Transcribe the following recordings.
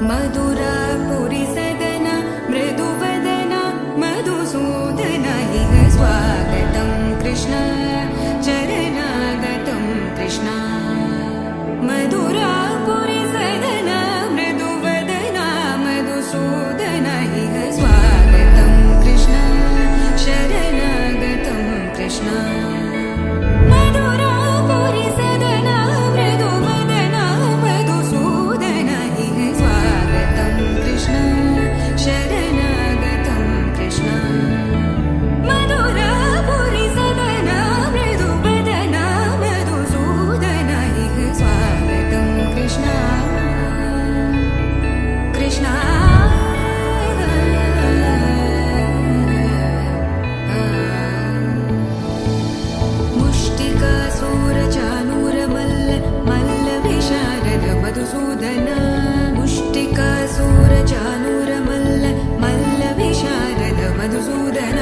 मधुरापुरि सदन मृदुवदन मधुसूदन इह स्वागतं कृष्ण चरणागतं कृष्ण मधुरापुरि सदन मृदुवदन मधुसूदन इह स्वागतं कृष्ण शरणागतं कृष्ण मधुरापुरि सदन मृदुवदन मधुसूदन इह स्वागतं कृष्ण शरणागतं कृष्ण मधुरापुरि सदन मृदुवदन मधुसूदन इह स्वागतं कृष्ण कृष्ण मुष्टिकासूरचानूरमल्ल मल्लविशारद मधुसूदन मुष्टिकासूरचानूरमल्ल मल्लविशारद मधुसूदन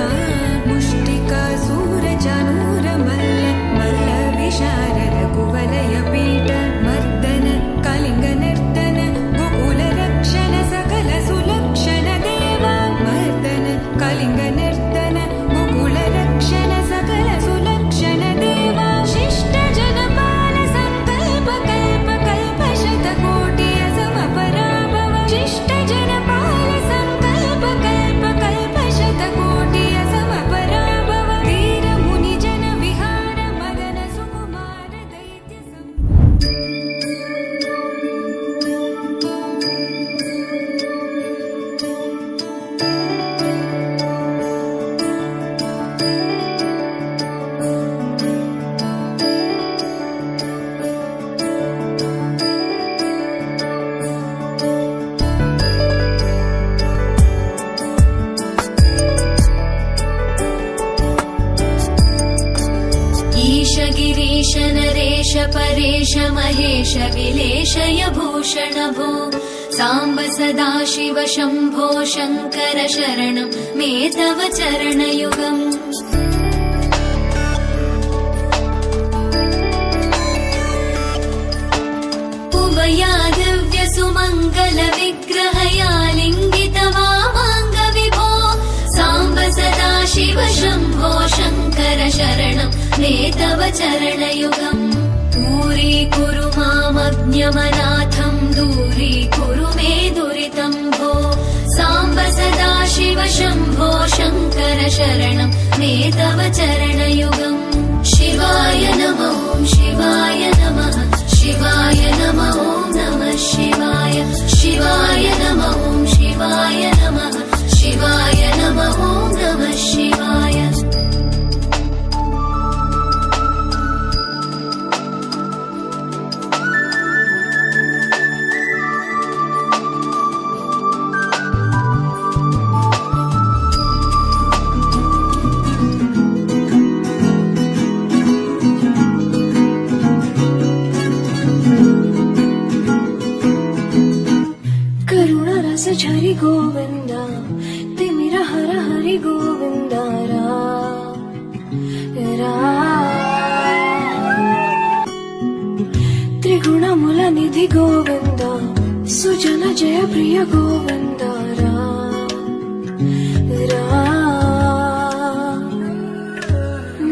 मुष्टिकासूरचानूरमल्ल मल्लविशारद कुवलयपीठ मर्दन कलिङ्गनर्तन गोकुलरक्षण सकल सुलक्षण देवा मर्दन कलिङ्गनर्तन गोकुलरक्षण सकल सुलक्षण देवा शिष्ट जनपाल संकल्प कल्प कल्प शतकोटि असमपराभव शिष्ट जनपाल संकल्प कल्प कल्प शतकोटि असमपराभव वीर मुनि जन विहार मदन सुकुमार दैत्य ईश गिरीश नरेश परेश महेश विलेशय भूषण भो साम्ब सदाशिव शम्भो शङ्कर शरणं मे तव चरणयुगम् उभया दिव्य सुमङ्गल विग्रहया लिङ्गित वामाङ्ग विभो साम्ब सदाशिव शम्भो शङ्कर शरणं मे तव चरणयुगम् दूरीकुरु मामज्ञमनाथं दूरीकुरु मे दुरितं भो साम्ब सदाशिव शम्भो शङ्कर शरणं मे तव चरणयुगम् शिवाय नमः शिवाय नमः शिवाय नमः ॐ नमः शिवाय शिवाय नमः शिवाय नमः शिवाय नमः ॐ नमः शिवाय करुणरस झरि गोविन्द तिमिर हर हरि गोविन्द त्रिगुणमूल निधि गोविन्द सुजन जय प्रिय गोविन्द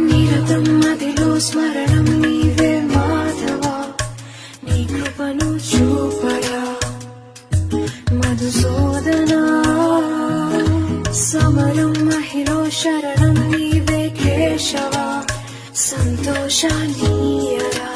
निरतं मदिलो स्मरणं नीवे माधव नी कृपनु చూపడా మధుసూదనా సమరం మహిలో శరణం నీవే కేశవ సంతోషానీయరా